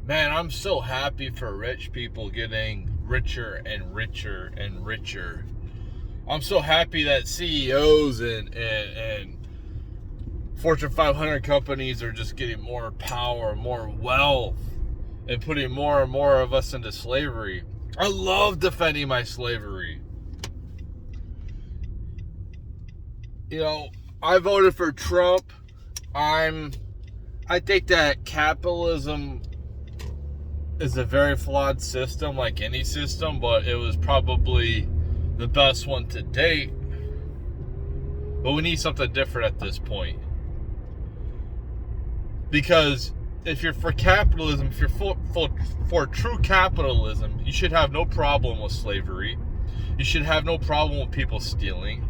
Man, I'm so happy for rich people getting richer and richer and richer. I'm so happy that CEOs and Fortune 500 companies are just getting more power, more wealth, and putting more and more of us into slavery. I love defending my slavery. You know, I voted for Trump. I think that capitalism is a very flawed system, like any system, but it was probably the best one to date. But we need something different at this point. Because if you're for capitalism, if you're for true capitalism, you should have no problem with slavery. You should have no problem with people stealing.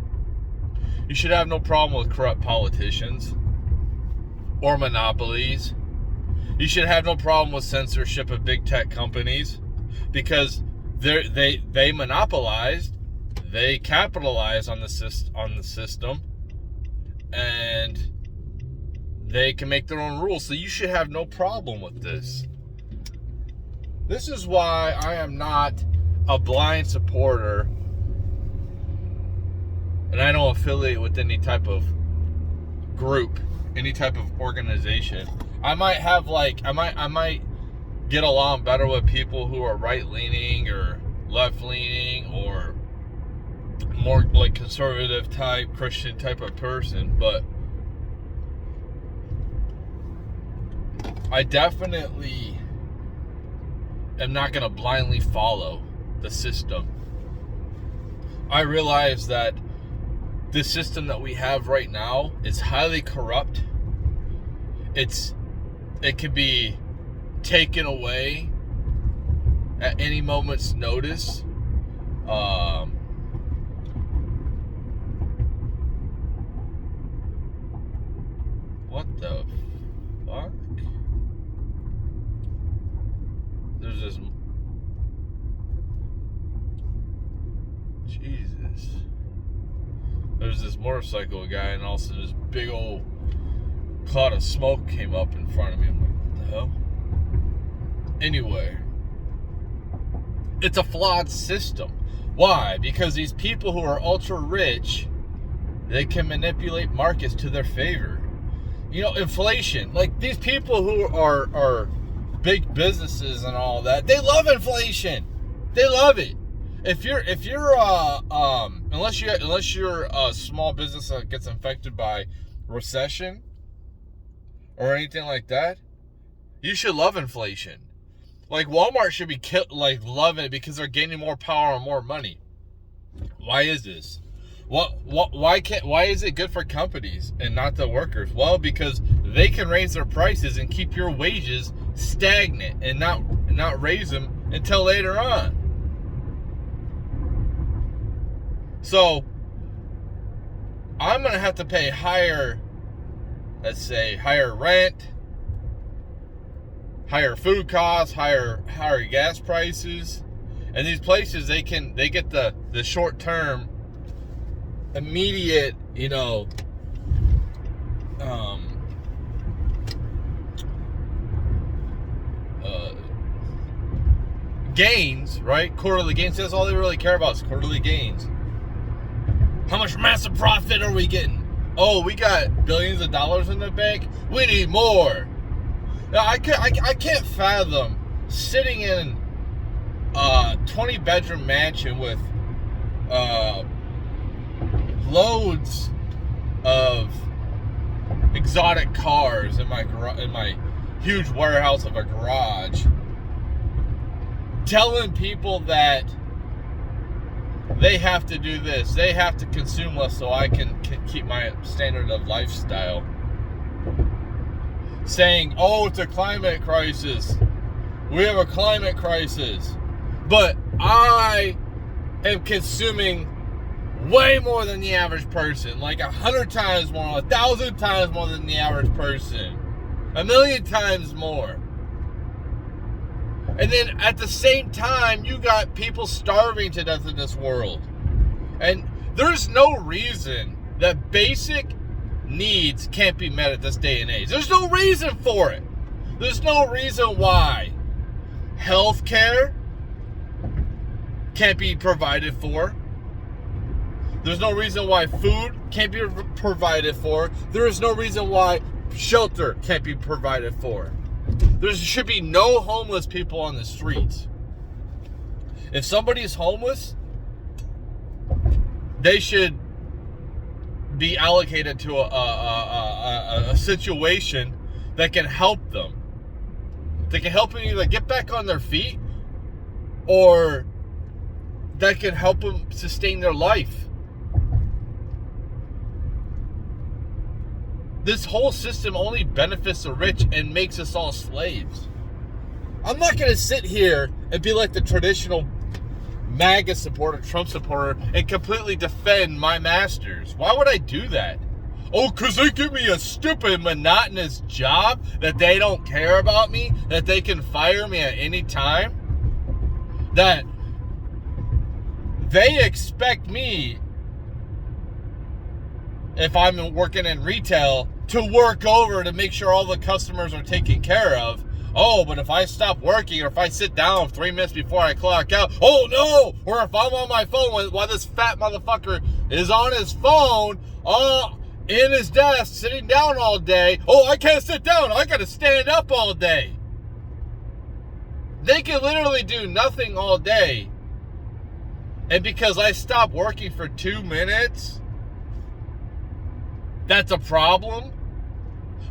You should have no problem with corrupt politicians or monopolies. You should have no problem with censorship of big tech companies, because they monopolized, they capitalize on the system, and they can make their own rules. So you should have no problem with this. This is why I am not a blind supporter, and I don't affiliate with any type of group, any type of organization. I might have I might get along better with people who are right-leaning or left-leaning or more like conservative type, Christian type of person, but I definitely am not going to blindly follow the system. I realize that the system that we have right now is highly corrupt. It could be taken away at any moment's notice. What the fuck? There's this... Jesus. There's this motorcycle guy, and all of a sudden this big old cloud of smoke came up in front of me. I'm like, what the hell? Anyway, it's a flawed system. Why? Because these people who are ultra rich, they can manipulate markets to their favor. You know, inflation. Like, these people who are big businesses and all that, they love inflation. They love it. If you're unless you're a small business that gets infected by recession or anything like that, you should love inflation. Like, Walmart should be loving it because they're gaining more power and more money. Why is this? Why is it good for companies and not the workers? Well, because they can raise their prices and keep your wages stagnant and not raise them until later on. So I'm going to have to pay higher rent, higher food costs, higher gas prices. And these places, they get the short term, immediate, gains, right? Quarterly gains. That's all they really care about is quarterly gains. How much massive profit are we getting? Oh, we got billions of dollars in the bank. We need more. Now, I can't fathom sitting in a 20-bedroom mansion with loads of exotic cars in my huge warehouse of a garage, telling people that they have to do this, they have to consume less so I can keep my standard of lifestyle. Saying, oh, it's a climate crisis. We have a climate crisis. But I am consuming way more than the average person. Like 100 times more, 1,000 times more than the average person. 1,000,000 times more. And then at the same time, you got people starving to death in this world. And there's no reason that basic needs can't be met at this day and age. There's no reason for it. There's no reason why. Health care can't be provided for. There's no reason why food can't be provided for. There is no reason why shelter can't be provided for. There should be no homeless people on the streets. If somebody's homeless, they should be allocated to a situation that can help them. That can help them either get back on their feet or that can help them sustain their life. This whole system only benefits the rich and makes us all slaves. I'm not going to sit here and be like the traditional MAGA supporter, Trump supporter, and completely defend my masters. Why would I do that? Oh, because they give me a stupid, monotonous job that they don't care about me, that they can fire me at any time, that they expect me, if I'm working in retail, to work over to make sure all the customers are taken care of. Oh, but if I stop working or if I sit down 3 minutes before I clock out, oh no! Or if I'm on my phone while this fat motherfucker is on his phone, in his desk, sitting down all day, oh, I can't sit down, I gotta stand up all day. They can literally do nothing all day. And because I stopped working for 2 minutes, that's a problem?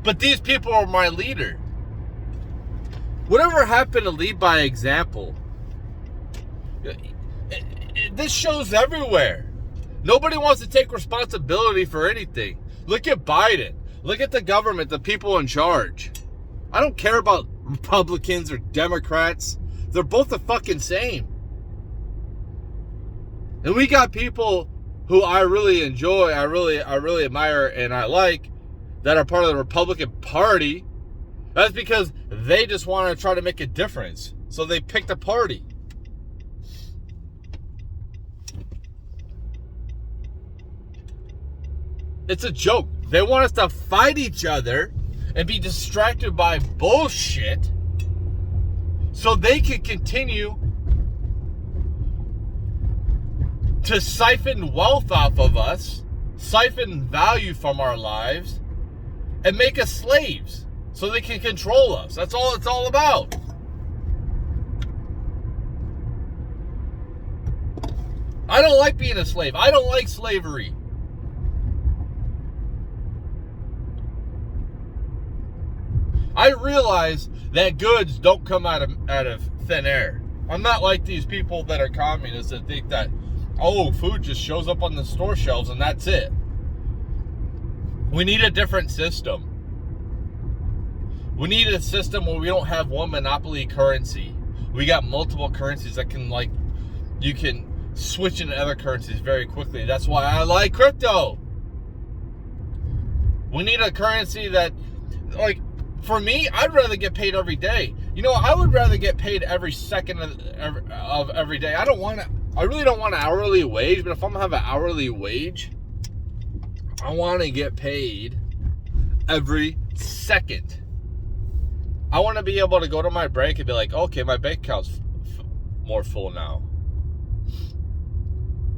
But these people are my leader. Whatever happened to lead by example? This shows everywhere. Nobody wants to take responsibility for anything. Look at Biden. Look at the government, the people in charge. I don't care about Republicans or Democrats. They're both the fucking same. And we got people who I really enjoy, I really admire, and I like, that are part of the Republican Party. That's because they just want to try to make a difference. So they picked a party. It's a joke. They want us to fight each other and be distracted by bullshit so they can continue to siphon wealth off of us, siphon value from our lives, and make us slaves so they can control us. That's all it's all about. I don't like being a slave. I don't like slavery. I realize that goods don't come out of thin air. I'm not like these people that are communists that think that, oh, food just shows up on the store shelves and that's it. We need a different system. We need a system where we don't have one monopoly currency. We got multiple currencies that can, like, you can switch into other currencies very quickly. That's why I like crypto. We need a currency that, like, for me, I'd rather get paid every day. You know, I would rather get paid every second of every day. I really don't want an hourly wage, but if I'm gonna have an hourly wage, I want to get paid every second. I want to be able to go to my bank and be like, okay, my bank account's more full now.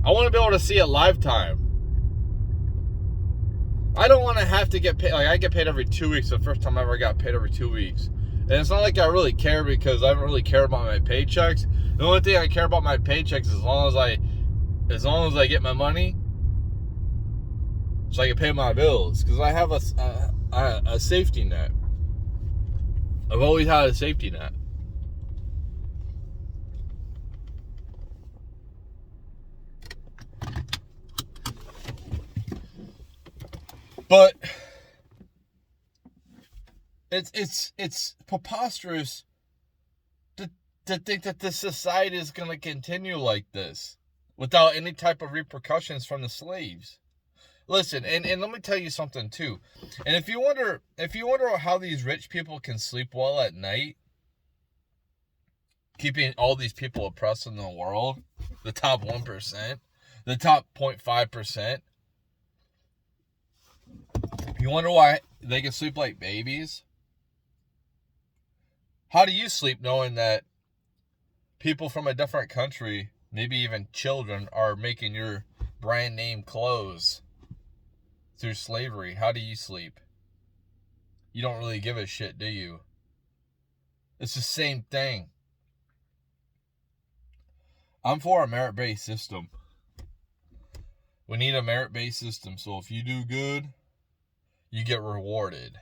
I want to be able to see it live time. I don't want to have to get paid. Like, I get paid every 2 weeks. The first time I ever got paid every 2 weeks. And it's not like I really care because I don't really care about my paychecks. The only thing I care about my paychecks is as long as I get my money, so I can pay my bills. Because I have a safety net. I've always had a safety net. But it's preposterous to think that this society is going to continue like this without any type of repercussions from the slaves. Listen, and let me tell you something too. And if you wonder how these rich people can sleep well at night, keeping all these people oppressed in the world, the top 1%, the top 0.5%, you wonder why they can sleep like babies? How do you sleep knowing that people from a different country, maybe even children, are making your brand name clothes through slavery. How do you sleep? You don't really give a shit, do you? It's the same thing. I'm for a merit-based system. We need a merit-based system, so if you do good, you get rewarded.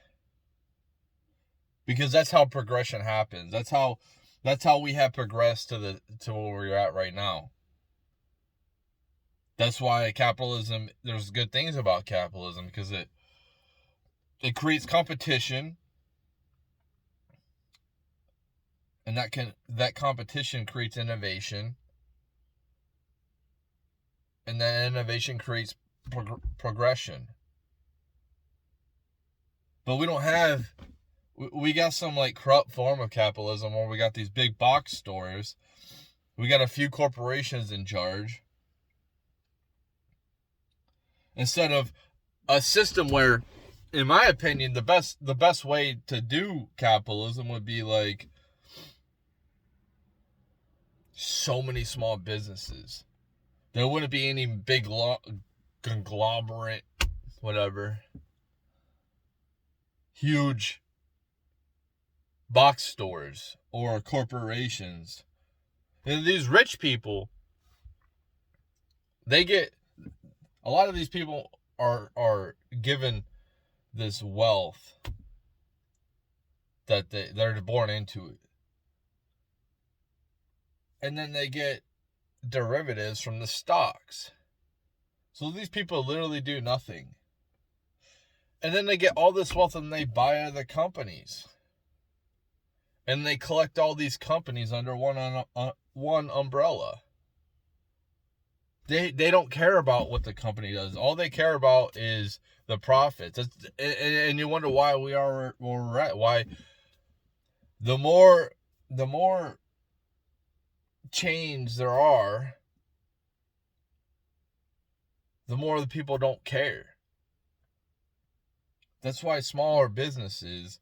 Because that's how progression happens. That's how we have progressed to where we're at right now. That's why capitalism, there's good things about capitalism, because it creates competition, and that competition creates innovation, and that innovation creates progression. But we don't have, we got some like corrupt form of capitalism where we got these big box stores. We got a few corporations in charge. Instead of a system where, in my opinion, the best way to do capitalism would be like so many small businesses. There wouldn't be any big conglomerate, whatever, huge box stores or corporations. And these rich people, they get, a lot of these people are given this wealth that they're born into it. And then they get derivatives from the stocks. So these people literally do nothing. And then they get all this wealth and they buy other companies. And they collect all these companies under one umbrella. They don't care about what the company does. All they care about is the profits. And you wonder why we are where we're at. Why the more change there are, the more the people don't care. That's why smaller businesses,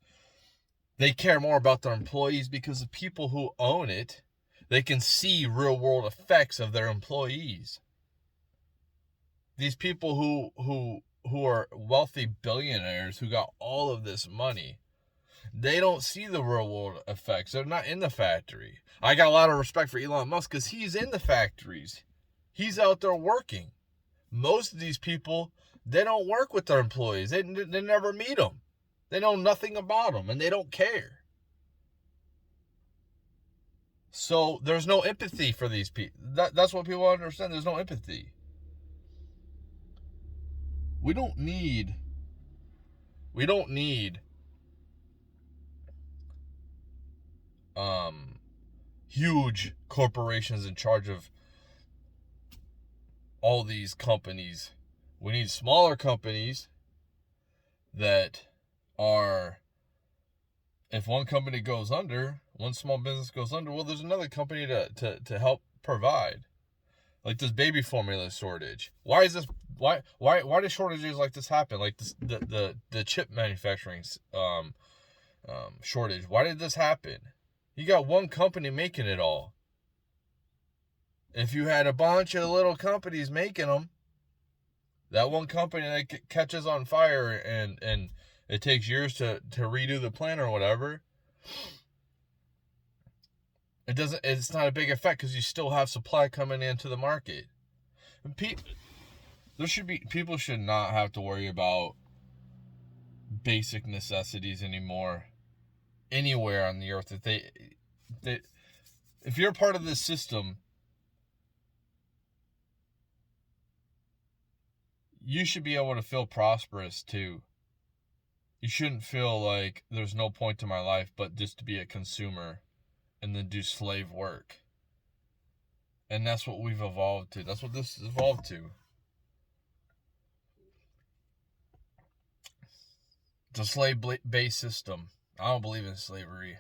they care more about their employees, because the people who own it, they can see real world effects of their employees. These people who are wealthy billionaires who got all of this money, they don't see the real world effects. They're not in the factory. I got a lot of respect for Elon Musk because he's in the factories. He's out there working. Most of these people, they don't work with their employees. They never meet them. They know nothing about them, and they don't care. So there's no empathy for these people. That's what people understand. There's no empathy. We don't need huge corporations in charge of all these companies. We need smaller companies that are, if one company goes under, one small business goes under, well, there's another company to help provide. Like this baby formula shortage. Why is this? Why do shortages like this happen? Like this, the chip manufacturing shortage. Why did this happen? You got one company making it all. If you had a bunch of little companies making them, that one company that catches on fire and it takes years to redo the plant or whatever, it's not a big effect because you still have supply coming into the market. And people should not have to worry about basic necessities anymore anywhere on the earth. If you're part of this system, you should be able to feel prosperous too. You shouldn't feel like there's no point to my life but just to be a consumer and then do slave work. And that's what we've evolved to. That's what this has evolved to. It's a slave-based system. I don't believe in slavery.